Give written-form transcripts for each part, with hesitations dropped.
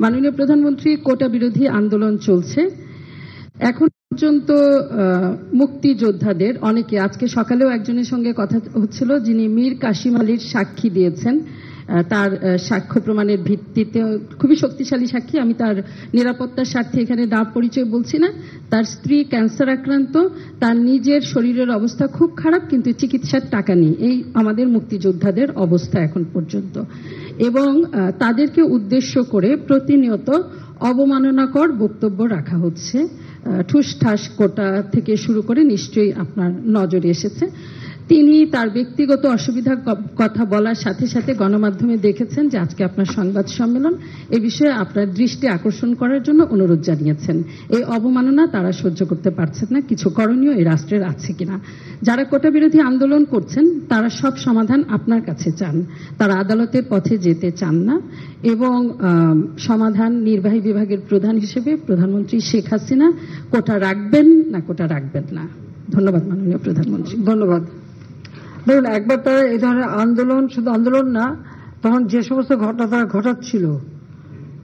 মাননীয় প্রধানমন্ত্রী, কোটা বিরোধী আন্দোলন চলছে। এখন পর্যন্ত মুক্তিযোদ্ধাদের অনেকে, আজকে সকালেও একজনের সঙ্গে কথা হচ্ছিল যিনি মীর কাসিম আলীর সাক্ষী দিয়েছেন, তার সাক্ষ্য প্রমাণের ভিত্তিতে খুবই শক্তিশালী সাক্ষী। আমি তার নিরাপত্তার স্বার্থে এখানে নাম পরিচয় বলছি না। তার স্ত্রী ক্যান্সার আক্রান্ত, তার নিজের শরীরের অবস্থা খুব খারাপ, কিন্তু চিকিৎসার টাকা নেই। এই আমাদের মুক্তিযোদ্ধাদের অবস্থা এখন পর্যন্ত। এবং তাদেরকে উদ্দেশ্য করে প্রতিনিয়ত অবমাননাকর বক্তব্য রাখা হচ্ছে। ঠুস ঠাস কোটা থেকে শুরু করে নিশ্চয়ই আপনার নজরে এসেছে। তিনি তার ব্যক্তিগত অসুবিধার কথা বলার সাথে সাথে গণমাধ্যমে দেখেছেন যে আজকে আপনার সংবাদ সম্মেলন, এ বিষয়ে আপনার দৃষ্টি আকর্ষণ করার জন্য অনুরোধ জানিয়েছেন। এই অবমাননা তারা সহ্য করতে পারছেন না। কিছু করণীয় এই রাষ্ট্রের আছে কিনা। যারা কোটা বিরোধী আন্দোলন করছেন তারা সব সমাধান আপনার কাছে চান, তারা আদালতের পথে যেতে চান না। এবং সমাধান নির্বাহী বিভাগের প্রধান হিসেবে প্রধানমন্ত্রী শেখ হাসিনা কোটা রাখবেন না কোটা রাখবেন না। ধন্যবাদ মাননীয় প্রধানমন্ত্রী। ধন্যবাদ। দেখুন, একবার তারা এই ধরনের আন্দোলন, শুধু আন্দোলন না, তখন যে সমস্ত ঘটনা তারা ঘটাচ্ছিল,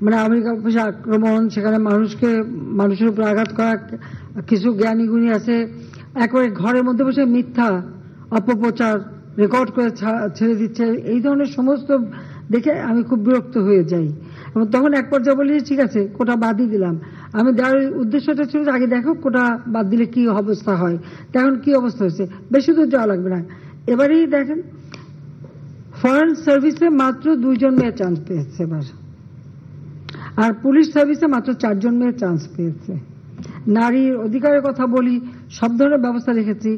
মানে আমেরিকা অফিসে আক্রমণ, সেখানে মানুষের উপর আঘাত করা, কিছু জ্ঞানী গুণী আছে একেবারে ঘরের মধ্যে বসে মিথ্যা অপপ্রচার রেকর্ড করে ছেড়ে দিচ্ছে, এই ধরনের সমস্ত দেখে আমি খুব বিরক্ত হয়ে যাই। এবং তখন এক পর্যায়ে বলি ঠিক আছে কোটা বাদই দিলাম। আমি দেওয়ার উদ্দেশ্যটা ছিল যে আগে দেখো কোটা বাদ দিলে কি অবস্থা হয়। এখন কি অবস্থা হয়েছে, বেশি দূর যাওয়া লাগবে না। এবারেই দেখেন ফরেন সার্ভিসে মাত্র 2 জন মেয়ে চান্স পেয়েছে এবার, আর পুলিশ সার্ভিসে মাত্র 4 জন মেয়ে চান্স পেয়েছে। নারীর অধিকারের কথা বলি, সব ধরনের ব্যবস্থা রেখেছি।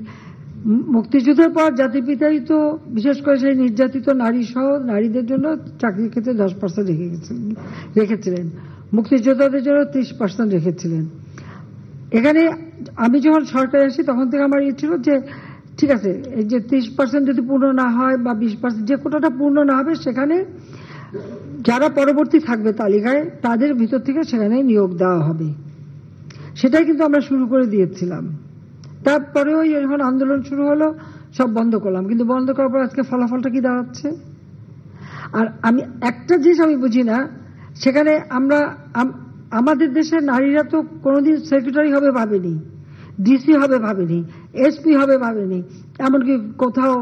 মুক্তিযুদ্ধের পর জাতির তো বিশেষ করে সেই নির্যাতিত নারী সহ নারীদের জন্য চাকরির ক্ষেত্রে 10% রেখেছিলেন, মুক্তিযোদ্ধাদের জন্য 30% রেখেছিলেন। এখানে আমি যখন সরকারে আসি তখন থেকে আমার ইয়ে ছিল যে ঠিক আছে এই যে 30% যদি পূর্ণ না হয় বা 20% যে কোটাটা পূর্ণ না হবে, সেখানে যারা পরবর্তী থাকবে তালিকায় তাদের ভিতর থেকে সেখানে নিয়োগ দেওয়া হবে। সেটাই কিন্তু আমরা শুরু করে দিয়েছিলাম। তারপরেও যখন আন্দোলন শুরু হলো সব বন্ধ করলাম, কিন্তু বন্ধ করার পর আজকে ফলাফলটা কি দাঁড়াচ্ছে। আর আমি একটা জিনিস আমি বুঝি না, সেখানে আমাদের দেশের নারীরা তো কোনোদিন সেক্রেটারি হবে ভাবেনি, ডিসি হবে ভাবেনি, এসপি হবে ভাবেনি, এমনকি কোথাও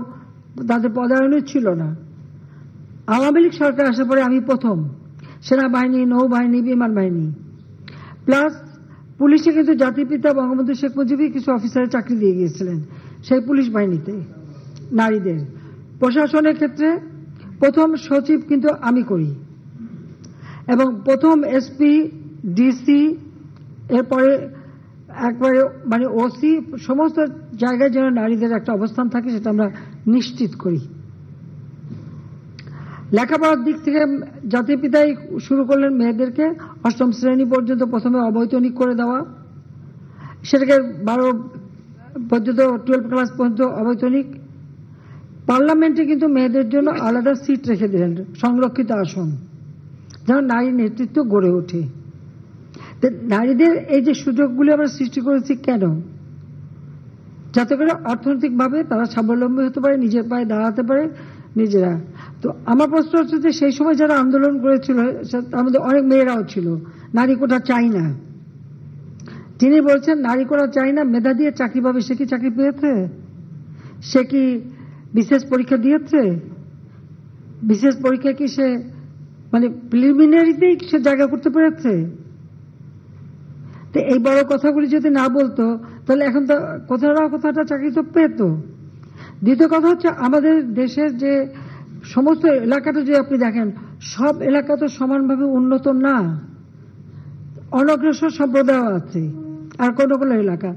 তাদের পদায়নও ছিল না। আওয়ামী লীগ সরকার আসার পরে আমি প্রথম সেনাবাহিনী, নৌবাহিনী, বিমান বাহিনী প্লাস পুলিশে কিন্তু জাতির পিতা বঙ্গবন্ধু শেখ মুজিবই কিছু অফিসারের চাকরি দিয়ে গিয়েছিলেন সেই পুলিশ বাহিনীতে নারীদের। প্রশাসনের ক্ষেত্রে প্রথম সচিব কিন্তু আমি করি, এবং প্রথম এসপি, ডিসি, এরপরে একবারে মানে ওসি, সমস্ত জায়গায় যেন নারীদের একটা অবস্থান থাকে সেটা আমরা নিশ্চিত করি। লেখাপড়ার দিক থেকে জাতির পিতাই শুরু করলেন মেয়েদেরকে 8ম শ্রেণী পর্যন্ত প্রথমে অবৈতনিক করে দেওয়া, সেটাকে 12 পর্যন্ত 12 ক্লাস পর্যন্ত অবৈতনিক। পার্লামেন্টে কিন্তু মেয়েদের জন্য আলাদা সিট রেখে দিলেন, সংরক্ষিত আসন, যেন নারী নেতৃত্ব গড়ে ওঠে। নারীদের এই যে সুযোগগুলি আমরা সৃষ্টি করেছি কেন, যাতে করে অর্থনৈতিকভাবে তারা স্বাবলম্বী হতে পারে, নিজের পায়ে দাঁড়াতে পারে নিজেরা। তো আমার প্রশ্ন হচ্ছে যে সেই সময় যারা আন্দোলন করেছিল তার মধ্যে অনেক মেয়েরাও ছিল। নারী কোটা চাই না, যিনি বলছেন নারী কোটা চাই না, মেধা দিয়ে চাকরি পাবে, সে কি চাকরি পেয়েছে? সে কি বিশেষ পরীক্ষা দিয়েছে? বিশেষ পরীক্ষা কি সে মানে প্রিলিমিনারিতেই সে জায়গা করতে পেরেছে? তো এই বড় কথাগুলি যদি না বলতো তাহলে এখন তো কোথাও না কোথাওটা চাকরি তো পেত। দ্বিতীয় কথা হচ্ছে আমাদের দেশের যে সমস্ত এলাকাটা যে আপনি দেখেন, সব এলাকা তো সমানভাবে উন্নত না, অনগ্রসর সম্প্রদায় আছে, আর কোনো কোনো এলাকা,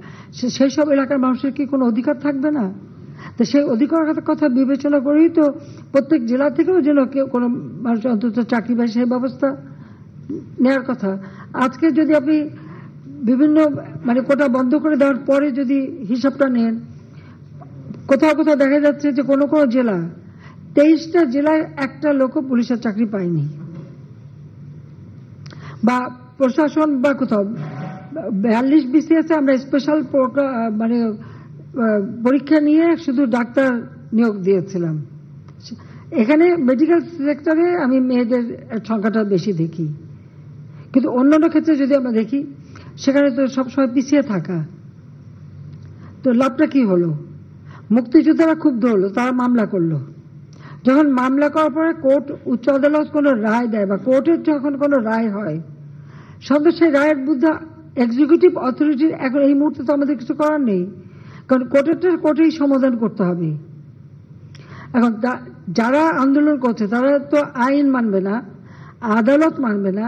সেই সব এলাকার মানুষের কি কোনো অধিকার থাকবে না? তো সেই অধিকার কথা বিবেচনা করেই তো প্রত্যেক জেলা থেকেও যেন কেউ কোনো মানুষ অন্তত চাকরি পায় সেই ব্যবস্থা নেওয়ার কথা। আজকে যদি আপনি বিভিন্ন মানে কোটা বন্ধ করে দেওয়ার পরে যদি হিসাবটা নেন, কোথাও কোথাও দেখা যাচ্ছে যে কোনো কোনো জেলা 23টা জেলায় একটা লোকও পুলিশের চাকরি পায়নি, বা প্রশাসন বা কোথাও 42 BCS আমরা স্পেশাল মানে পরীক্ষা নিয়ে শুধু ডাক্তার নিয়োগ দিয়েছিলাম। এখানে মেডিকেল সেক্টরে আমি মেয়েদের সংখ্যাটা বেশি দেখি। কিন্তু অন্যান্য ক্ষেত্রে যদি আমরা দেখি সেখানে তো সবসময় পিছিয়ে থাকা। তো লাভটা কি হলো? মুক্তিযোদ্ধারা ক্ষুব্ধ হলো, তারা মামলা করলো। যখন মামলা করার পরে কোর্ট, উচ্চ আদালত কোনো রায় দেয় বা কোর্টের যখন কোনো রায় হয়, সঙ্গে সেই রায়ের বিরুদ্ধে এক্সিকিউটিভ অথরিটির এখন এই মুহূর্তে তো আমাদের কিছু করার নেই, কারণ কোর্টেই সমাধান করতে হবে। এখন যারা আন্দোলন করছে তারা তো আইন মানবে না, আদালত মানবে না,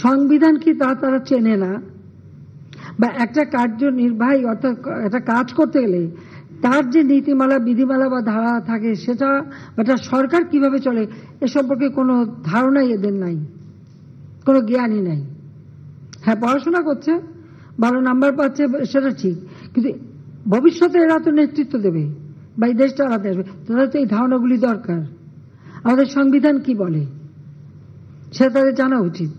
সংবিধান কি তারা চেনে না, বা একটা কার্যনির্বাহী অর্থাৎ একটা কাজ করতে গেলে তার যে নীতিমালা, বিধিমালা বা ধারা থাকে সেটা, একটা সরকার কিভাবে চলে এ সম্পর্কে কোনো ধারণাই এদের নাই, কোনো জ্ঞানই নাই। হ্যাঁ, পড়াশোনা করছে, ভালো নাম্বার পাচ্ছে, সেটা ঠিক, কিন্তু ভবিষ্যতে এরা তো নেতৃত্ব দেবে বা এই দেশ চালাতে আসবে, তাদের তো এই ধারণাগুলি দরকার। আমাদের সংবিধান কি বলে সেটা তাদের জানা উচিত।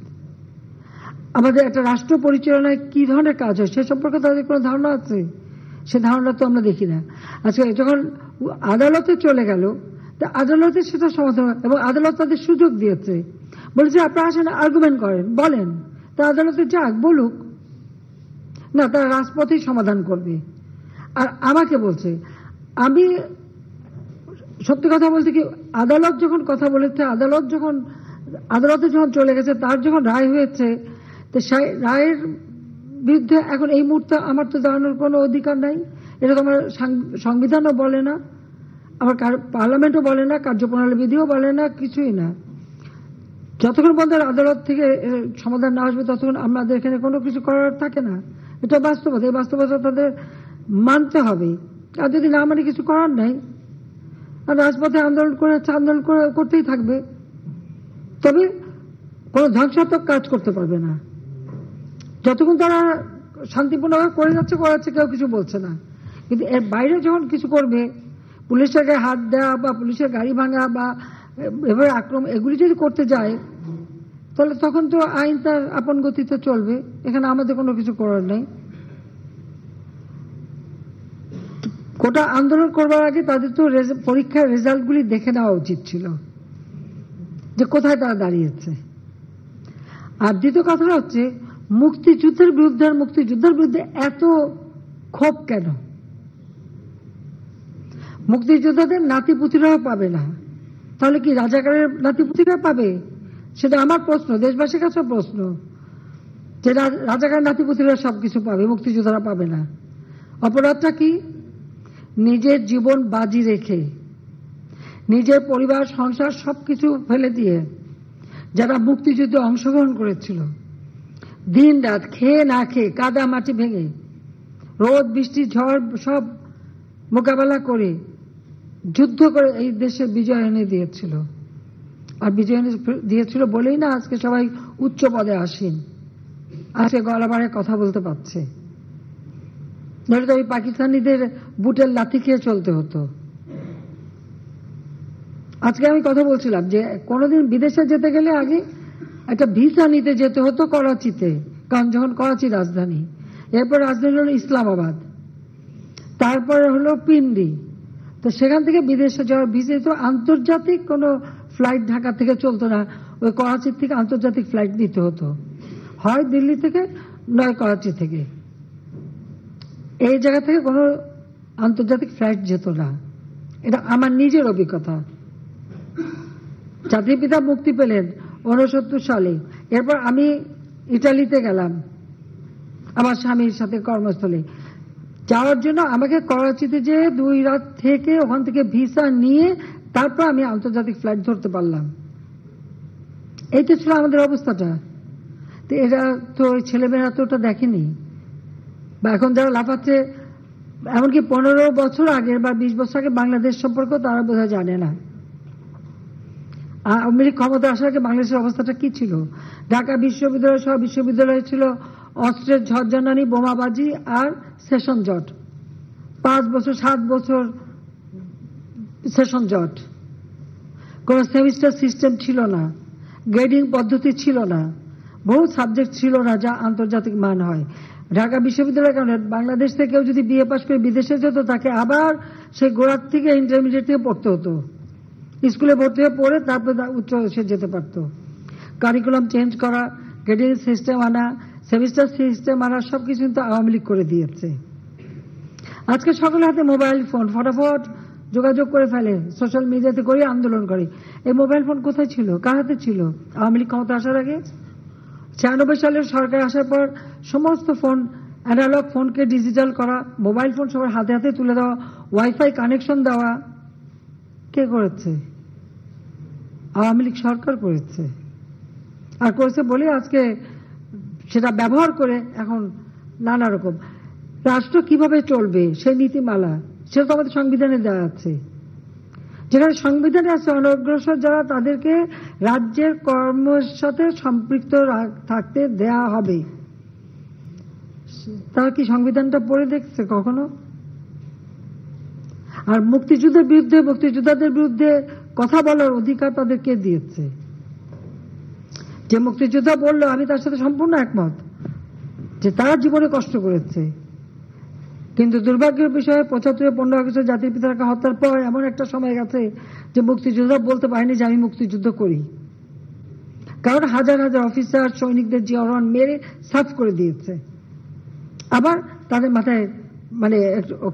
আমাদের একটা রাষ্ট্র পরিচালনায় কি ধরনের কাজ হয় সে সম্পর্কে তাদের কোনো ধারণা আছে? সে ধারণা তো আমরা দেখি না। আজকে যখন আদালতে চলে গেল, তা আদালতে সেটা সমাধান, এবং আদালত তাদের সুযোগ দিয়েছে, বলেছে আপনারা আসেন, আর্গুমেন্ট করেন, বলেন, তা আদালতে যাক, বলুক না, তারা রাজপথেই সমাধান করবে। আর আমাকে বলছে, আমি সত্যি কথা বলতে কি, আদালত যখন কথা বলেছে, আদালতে যখন চলে গেছে, তার যখন রায় হয়েছে, তো সেই রায়ের বিরুদ্ধে এখন এই মুহূর্তে আমার তো দাঁড়ানোর কোনো অধিকার নাই। এটা তো আমার সংবিধানও বলে না, আমার পার্লামেন্টও বলে না, কার্যপ্রণালী বিধিও বলে না, কিছুই না। যতক্ষণ পর্যন্ত আদালত থেকে সমাধান না আসবে ততক্ষণ আমাদের এখানে কোনো কিছু করার থাকে না। এটা বাস্তবতা, এই বাস্তবতা তাদের মানতে হবে। আর যদি না মানে কিছু করার নাই, আর রাজপথে আন্দোলন করতেই থাকবে, তবে কোনো ধ্বংসাত্মক কাজ করতে পারবে না। যতক্ষণ তারা শান্তিপূর্ণভাবে করাচ্ছে, কেউ কিছু বলছে না। কিন্তু এর বাইরে যখন কিছু করবে, পুলিশের গায়ে হাত দেওয়া বা পুলিশের গাড়ি ভাঙা বা এভাবে আক্রমণ, এগুলি যদি করতে যায়, তাহলে তখন তো আইন তার আপন গতিতে চলবে, এখানে আমাদের কোনো কিছু করার নেই। গোটা আন্দোলন করবার আগে তাদের তো পরীক্ষার রেজাল্টগুলি দেখে নেওয়া উচিত ছিল, যে কোথায় তারা দাঁড়িয়েছে। আর দ্বিতীয় কথাটা হচ্ছে, মুক্তিযুদ্ধের বিরুদ্ধে এত ক্ষোভ কেন? মুক্তিযোদ্ধাদের নাতিপুতিরাও পাবে না, তাহলে কি রাজাকারের নাতিপুতিরা পাবে? সেটা আমার প্রশ্ন, দেশবাসীর কাছে প্রশ্ন, যে রাজাকারের নাতিপুতিরা সবকিছু পাবে, মুক্তিযোদ্ধারা পাবে না। অপরাধটা কি? নিজের জীবন বাজি রেখে, নিজের পরিবার, সংসার সবকিছু ফেলে দিয়ে যারা মুক্তিযুদ্ধে অংশগ্রহণ করেছিল, দিন রাত খেয়ে না খেয়ে, কাদা মাটি ভেঙে, রোদ বৃষ্টি ঝড় সব মোকাবেলা করে, যুদ্ধ করে এই দেশে বিজয় এনে দিয়েছিল। আর বিজয় এনে দিয়েছিল বলেই না আজকে সবাই উচ্চ পদে আসীন, আজকে গলাবারে কথা বলতে পারছে। নইলে তো ওই পাকিস্তানিদের বুটের লাথি খেয়ে চলতে হতো। আজকে আমি কথা বলছিলাম যে কোনোদিন বিদেশে যেতে গেলে আগে একটা ভিসা নিতে যেতে হতো করাচিতে, কারণ যখন করাচি রাজধানী, এরপর রাজধানী হলো ইসলামাবাদ, তারপরে হলো পিন্ডি। তো সেখান থেকে বিদেশে যাওয়ার ভিসা তো আন্তর্জাতিক কোনো ফ্লাইট ঢাকা থেকে চলতো না, ওই করাচির থেকে আন্তর্জাতিক ফ্লাইট নিতে হতো, হয় দিল্লি থেকে নয় করাচি থেকে। এই জায়গা থেকে কোনো আন্তর্জাতিক ফ্লাইট যেত না, এটা আমার নিজের অভিজ্ঞতা। জাতির পিতা মুক্তি পেলেন 69 সালে, এরপর আমি ইটালিতে গেলাম আমার স্বামীর সাথে কর্মস্থলে যাওয়ার জন্য। আমাকে করাচিতে যে 2 রাত থেকে ওখান থেকে ভিসা নিয়ে তারপর আমি আন্তর্জাতিক ফ্লাইট ধরতে পারলাম। এইটা ছিল আমাদের অবস্থাটা। তো এরা তো ছেলেমেয়েরা তো ওটা দেখেনি, বা এখন যারা লাফাচ্ছে, এমনকি 15 বছর আগে বা 20 বছর আগে বাংলাদেশ সম্পর্কে তারা বোধহয় জানে না। আওয়ামী লীগ ক্ষমতা আসার আগে বাংলাদেশের অবস্থাটা কি ছিল? ঢাকা বিশ্ববিদ্যালয় সহ বিশ্ববিদ্যালয় ছিল অস্ত্রের ঝড়ঝানি, বোমাবাজি আর সেশন জট। 5 বছর 7 বছর সেশন জট। কোন সেমিস্টার সিস্টেম ছিল না, গ্রেডিং পদ্ধতি ছিল না, বহু সাবজেক্ট ছিল না যা আন্তর্জাতিক মান হয়। ঢাকা বিশ্ববিদ্যালয়ের কারণে বাংলাদেশ থেকে যদি বিএ পাস করে বিদেশে যেত, তাকে আবার সেই গোড়ার থেকে ইন্টারমিডিয়েট থেকে পড়তে হতো, স্কুলে ভর্তি হয়ে পড়ে তারপরে উচ্চ সে যেতে পারত। কারিকুলাম চেঞ্জ করা, গ্রেডিং সিস্টেম আনা, সেমিস্টার সিস্টেম আনা, সবকিছু কিন্তু আওয়ামী লীগ করে দিয়েছে। আজকে সকলের হাতে মোবাইল ফোন, ফটাফট যোগাযোগ করে ফেলে, সোশ্যাল মিডিয়াতে করে আন্দোলন করে। এই মোবাইল ফোন কোথায় ছিল, কার হাতে ছিল আওয়ামী লীগ ক্ষমতা আসার আগে? 96 সালের সরকার আসার পর সমস্ত ফোন, অ্যানালগ ফোনকে ডিজিটাল করা, মোবাইল ফোন সবার হাতে হাতে তুলে দেওয়া, ওয়াইফাই কানেকশন দেওয়া, কে করেছে? আওয়ামী লীগ সরকার করেছে। আর করেছে বলে আজকে সেটা ব্যবহার করে এখন নানা রকম রাষ্ট্র কিভাবে চলবে সেই নীতিমালা, সেটা তো আমাদের সংবিধানে দেওয়া আছে। যেখানে সংবিধানে আছে অনগ্রসর যারা তাদেরকে রাজ্যের কর্মের সাথে সম্পৃক্ত থাকতে দেয়া হবে। তারা কি সংবিধানটা পড়ে দেখছে কখনো? আর মুক্তিযুদ্ধের বিরুদ্ধে, মুক্তিযোদ্ধাদের বিরুদ্ধে কথা বলার অধিকার তাদেরকে দিয়েছে। যে মুক্তিযোদ্ধা বললো, আমি তার সাথে সম্পূর্ণ একমত যে তারা জীবনে কষ্ট করেছে, কিন্তু দুর্ভাগ্যের বিষয়ে 75-15 আগস্ট জাতির পিতাকে হত্যার পর এমন একটা সময় গেছে যে মুক্তিযোদ্ধা বলতে পারেনি যে আমি মুক্তিযুদ্ধ করি, কারণ হাজার হাজার অফিসার সৈনিকদের জিয়া রহমান মেরে সাফ করে দিয়েছে। আবার তাদের মাথায় মানে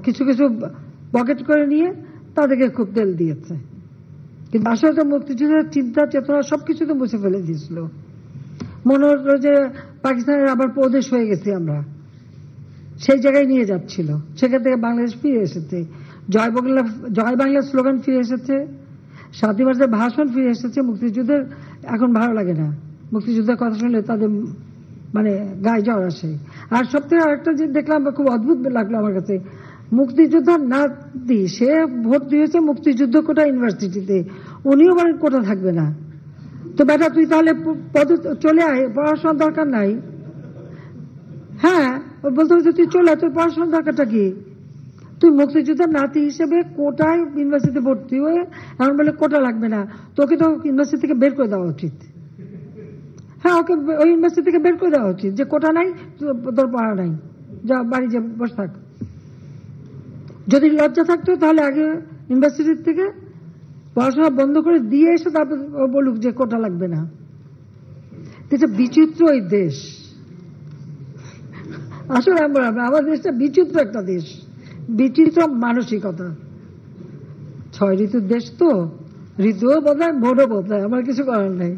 কিছু কিছু পকেট করে নিয়ে তাদেরকে খুব তেল দিয়েছে, কিন্তু আসলে তো মুক্তিযুদ্ধের চিন্তা চেতনা সবকিছু তো মুছে ফেলে দিয়েছিল। মনে হলো যে পাকিস্তানের আবার প্রদেশ হয়ে গেছি আমরা, সেই জায়গায় নিয়ে যাচ্ছিল। সেখান থেকে বাংলাদেশ ফিরে এসেছে, জয় বাংলা স্লোগান ফিরে এসেছে, 7ই মার্চের ভাষণ ফিরে এসেছে। মুক্তিযুদ্ধের এখন ভালো লাগে না, মুক্তিযুদ্ধের কথা শুনলে তাদের মানে গায়ে জ্বর আসে। আর সবথেকে আরেকটা যে দেখলাম খুব অদ্ভুত লাগলো আমার কাছে, মুক্তিযোদ্ধার নাতি সে ভোট দিয়েছে মুক্তিযুদ্ধ কোটা ইউনিভার্সিটিতে, উনিও বলেন কোটা থাকবে না। তো বেটা তুই তাহলে পদে চলে আয়, পড়াশোনার দরকার নাই। হ্যাঁ, বলতে হচ্ছে তুই চলে আয়, তোর পড়াশোনার দরকারটা কি? তুই মুক্তিযোদ্ধার নাতি হিসেবে কোটায় ইউনিভার্সিটিতে ভর্তি হয়ে এমন বলে কোটা লাগবে না, তোকে তো ইউনিভার্সিটি থেকে বের করে দেওয়া উচিত। হ্যাঁ, ওকে ওই ইউনিভার্সিটি থেকে বের করে দেওয়া উচিত যে কোটা নাই, তোর পড়া নাই, যা বাড়ি যে বসে থাক। যদি লজ্জা থাকতো তাহলে আগে ইউনিভার্সিটির থেকে পড়াশোনা বন্ধ করে দিয়ে এসে তারপর বলুক যে কোটা লাগবে না। বিচিত্র এই দেশ, আসলে আমার দেশটা বিচিত্র একটা দেশ, বিচিত্র মানসিকতা। 6 ঋতুর দেশ তো, ঋতুও বদলায়, ভোটও বদলায়, আমার কিছু করার নাই।